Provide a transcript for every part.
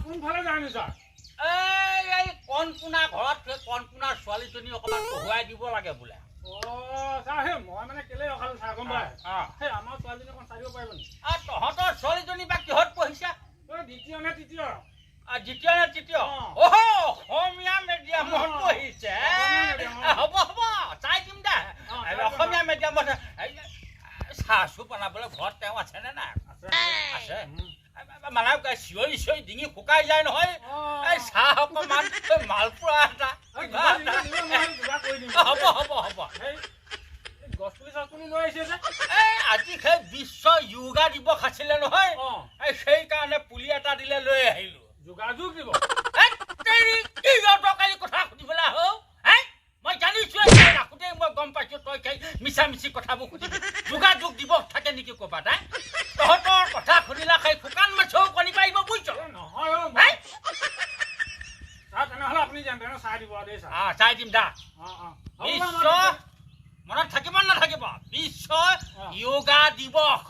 কোনফালে জানি ছাৰ এই কণপুনা ঘৰত কণপুনাৰ ছোৱালীজনী অকণমান পঢ়ুৱাই দিব লাগে বোলে ছাৰ সেই মই মানে কেলে ৰখালো ছাৰ গম পায় সেই আমাৰ ছোৱালীজনী অকণ চাই দিব পাৰিব নেকি তহঁতৰ ছোৱালীজনী বা কিহত পঢ়িছা দ্বিতীয় নে তৃতীয় দ্বিতীয় নে তৃতীয় অসমীয়া মিডিয়ামত পঢ়িছে হ'ব হ'ব চাই দিম দে অসমীয়া মিডিয়ামত চাহ বনাবলৈ ঘৰত তেওঁ আছেনে নাই আছে মানে চিঞৰি চিঞৰি ডিঙি শুকাই যায় নহয় এই চাহ অকণমান মালপোৱা এটা হ'ব হ'ব হ'ব গছপুলি চছপুলি লৈ আহিছে যে আজি সেই বিশ্ব য়োগা দিৱস আছিলে নহয় সেইকাৰণে পুলি এটা দিলে লৈ আহিলো যোগাযোগ দিব কালি কথা সুধিবলৈ আহ মই জানিছো ৰাখোঁতে মই গম পাইছো তই সেই মিছা মিছি কথাবোৰ সুধিবি যোগাযোগ দিৱস থাকে নেকি ক'ৰবাত তহঁতৰ কথা শুনিলা সেই শুকান মাছেও কণী পাৰিব বুজিছ নহয় তেনেহ'লে আপুনি যেন তেনে চাই দিব দেই ছাৰ চাই দিম দা বিশ্ব মনত থাকিব নাথাকিব বিশ্ব য়োগা দিৱস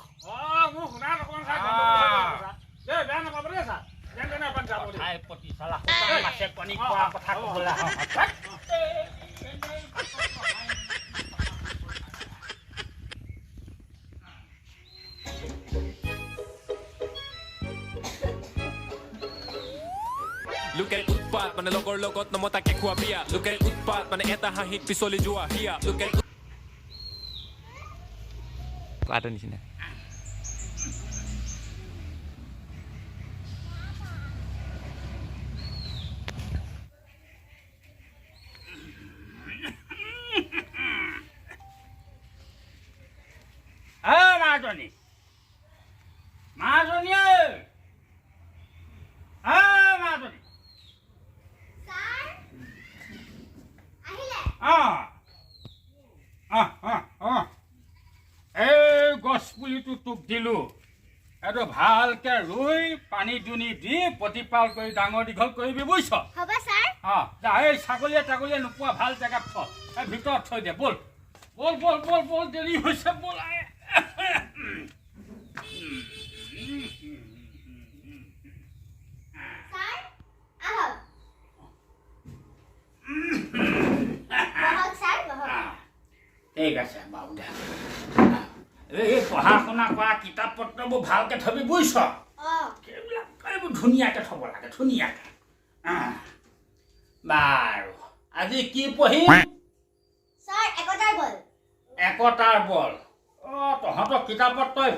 মোৰ শুনাত অকণমান ছাৰ বেয়া নাপাব দেই ছাৰ যেন তেনে অকণ যাব দেই প্ৰতি চালা শুকান মাছে কণী খোৱা কথা ক'বলৈ লোকে উৎপাত মানে লগৰ লগত নমতাকে খোৱা বিয়া লোকে উৎপাত মানে এটা হাঁহিত পিছলি যোৱা হিয়া লোকে কোৱাটো নিচিনা মাজনী মাজনী মাজনী এই গছ পুলিটো তোক দিলো এইটো ভালকে ৰুই পানী দুনি দি প্ৰতিপাল কৰি ডাঙৰ দীঘল কৰিবি বুজিছ যা এই ছাগলীয়ে তাগলীয়ে নোপোৱা ভাল জেগাত থ ভিতৰত থৈ দে বল বল বল বল বল দেৰি হৈছে বল ঠিক আছে বাৰু দে এই পঢ়া শুনা কৰা কিতাপ পত্ৰবোৰ ভালকে থবি বুজিছ সেইবিলাক এইবোৰ ধুনীয়াকে থব লাগে ধুনীয়াকে বাৰু আজি কি পঢ়িম একতাৰ বল তহঁতৰ কিতাপত তই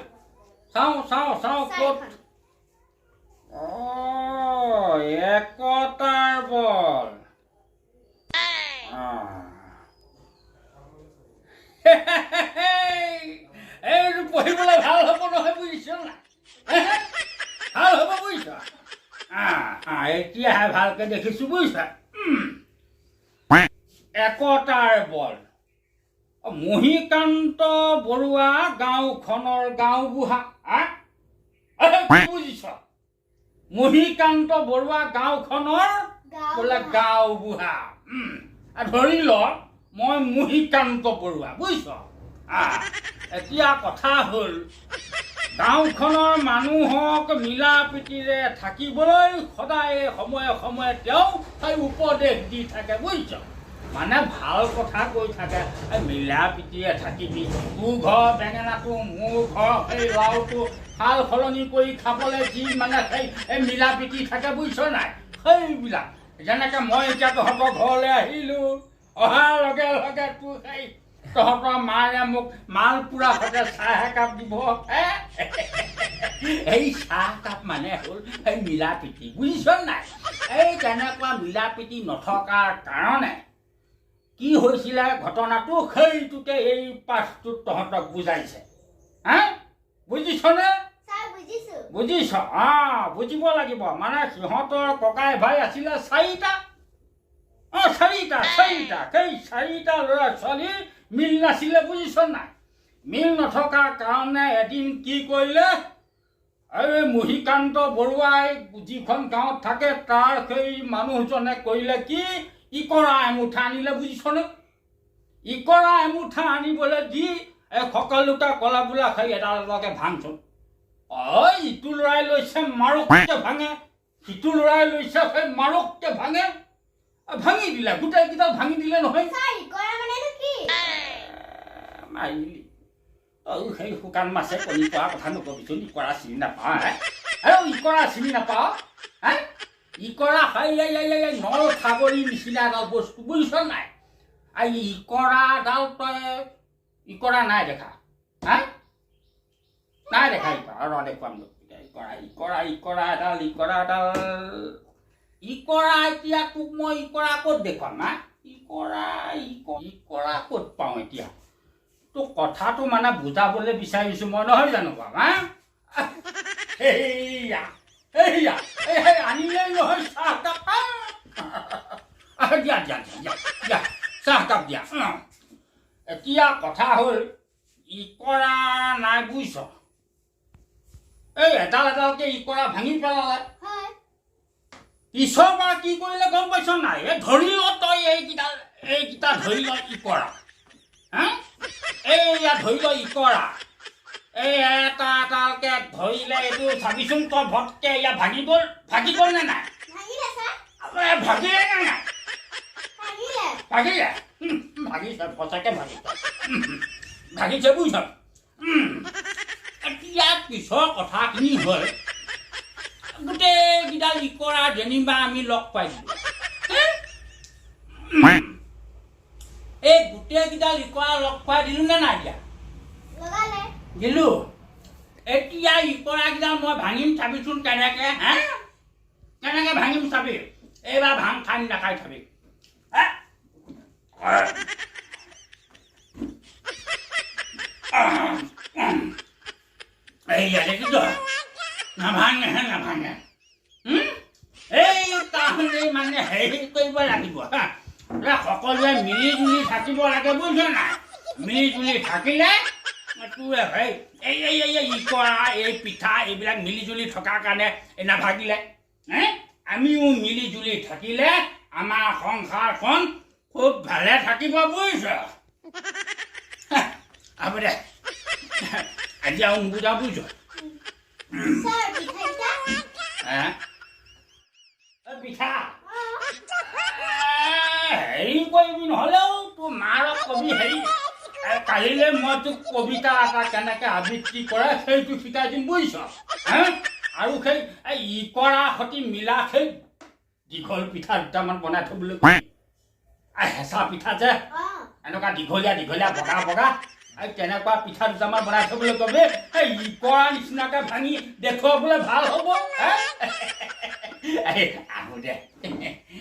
চাওঁ চাওঁ চাওঁ ক'ত একতাৰ বল এইটো পঢ়িবলৈ ভাল হ'ব নহয় বুজিছ নাই ভাল হ'ব বুজিছ এতিয়াহে ভালকে দেখিছো বুজিছ একতাৰ বল মহিকান্ত বৰুৱা গাঁওখনৰ গাঁওবুঢ়া বুজিছ মহিকান্ত বৰুৱা গাঁওখনৰ বোলে গাঁওবুঢ়া ধৰি ল মই মহিকান্ত বৰুৱা বুজিছ এতিয়া কথা হ'ল গাঁওখনৰ মানুহক মিলা প্ৰীতিৰে থাকিবলৈ সদায় সময়ে সময়ে তেওঁ উপদেশ দি থাকে বুজিছ মানে ভাল কথা কৈ থাকে মিলা প্ৰীতিৰে থাকিবি তোৰ ঘৰ বেঙেনাটো মোৰ ঘৰ সেই লাওটো সাল সলনি কৰি খাবলৈ যি মানে সেই মিলা প্ৰীতি থাকে বুজিছ নাই সেইবিলাক যেনেকে মই এতিয়া তহঁতৰ ঘৰলৈ আহিলো অহাৰ লগে লগে তোৰ সেই তহঁতৰ মায়ে মোক মালপোৰা সৈতে চাহ একাপ দিব এই চাহ কাপ মানে হ'ল সেই মিলা প্ৰীতি বুজিছ নাই এই তেনেকুৱা মিলা প্ৰীতি নথকাৰ কাৰণে কি হৈছিলে ঘটনাটো সেইটোকে এই পাঠটোত তহঁতক বুজাইছে বুজিছনে বুজিছ বুজিব লাগিব মানে সিহঁতৰ ককাই ভাই আছিলে চাৰিটা চাৰিটা সেই চাৰিটা ল'ৰা ছোৱালী মিল নাছিলে বুজিছ নাই মিল নথকাৰ কাৰণে এদিন কি কৰিলে এই মহিকান্ত বৰুৱাই যিখন গাঁৱত থাকে তাৰ সেই মানুহজনে কৰিলে কি ইকৰা এমুঠা আনিলে বুজিছনে ইকৰা এমুঠা আনিবলৈ দি সকলোকে ক'লে বোলে সেই এডালকে ভাঙচোন ইটো লৰাই লৈছে মাৰককে ভাঙে সিটো লৰাই লৈছে সেই মাৰককে ভাঙে ভাঙি দিলে গোটেইকেইটা ভাঙি দিলে নহয় মাৰিলি তই সেই শুকান মাছে কণী পৰা কথা নকবিচোন ইকৰা চিনি নাপাওঁ ইকৰা চিনি নাপাওঁ ইকৰা নল খাবৰি নিচিনা এডাল বস্তু বুজিছ নাই ইকৰাডাল তই ইকৰা নাই দেখা নাই দেখা ইকৰা দেখুৱাম ইকৰা এডাল ইকৰা এতিয়া তোক মই ইকৰা ক'ত দেখুৱাম ইকৰা ক'ত পাওঁ এতিয়া তোক কথাটো মানে বুজাবলৈ বিচাৰিছো মই নহয় জানো পাম আনিলে নহয় চাহকাপ দিয়া চাহকাপ দিয়া এতিয়া কথা হ'ল ইকৰা নাই বুজিছ এডাল এডালকে ইকৰা ভাঙি পেলালে পিছৰ পৰা কি কৰিলে গম পাইছ নাই ধৰি ল তই এইকেইটা ধৰি ল ইকৰা এইয়া ধৰি ল ইকৰা এটা এটাকে ধৰিলে এইটো চাবিচোন তই ভটকে এয়া ভাগি গ'ল নে নাই ভাগিলে নে নাই ভাগিছে সঁচাকে ভাগিছে বুজিছ এতিয়া পিছৰ কথাখিনি হ'ল গোটেইকেইডাল ইকৰা যেনিবা আমি লগ পাইছোঁ এই গোটেইকেইডাল ইকৰা লগ পাই দিলোঁ নে নাই এতিয়া দিলোঁ এতিয়া ইকৰাকেইডাল মই ভাঙিম চাবিচোন কেনেকৈ কেনেকৈ ভাঙিম চাবি এইবাৰ ভাং খাই নাখাই চাবি এইয়া দেখিছ নাভাঙে এই তাহলে মানে হেৰি কৰিব লাগিব সকলোৱে মিলি জুলি থাকিব লাগে বুজিছ নাই মিলি জুলি থাকিলে তোৰ এই ইকৰা এই পিঠা এইবিলাক মিলি জুলি থকাৰ কাৰণে নাভাগিলে আমিও মিলি জুলি থাকিলে আমাৰ সংসাৰখন খুব ভালে থাকিব বুজিছ হ'ব দে এতিয়া বুজা বুজিছ পিঠা হেৰি কৰিবি নহ'লেও তোৰ মাৰক কবি হেৰি কালিলৈ মই তোক কবিতা এটা কেনেকৈ আবৃত্তি কৰে সেইটো শিকাই দিম বুজিছ আৰু সেই ইকৰা সতি মিলা সেই দীঘল পিঠা দুটামান বনাই থ'বলৈ হেঁচা পিঠা যে এনেকুৱা দীঘলীয়া বগা তেনেকুৱা পিঠা দুটামান বনাই থ'বলৈ কবি এই ইকৰা নিচিনাকৈ ভাঙি দেখুৱাবলৈ ভাল হ'ব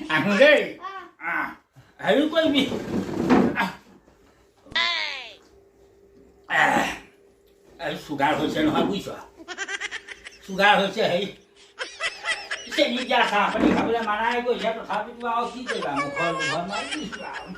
আহোঁ দেই হেৰি কৰিবি চুগাৰ হৈছে নহয় বুজিছ চুগাৰ হৈছে হেৰি চেনি দিয়া চাহ পানী খাবলৈ মানাই কৰিছে তথাপিতো আৰু কি কৰিবা মুখৰ মাৰি দিছোঁ আৰু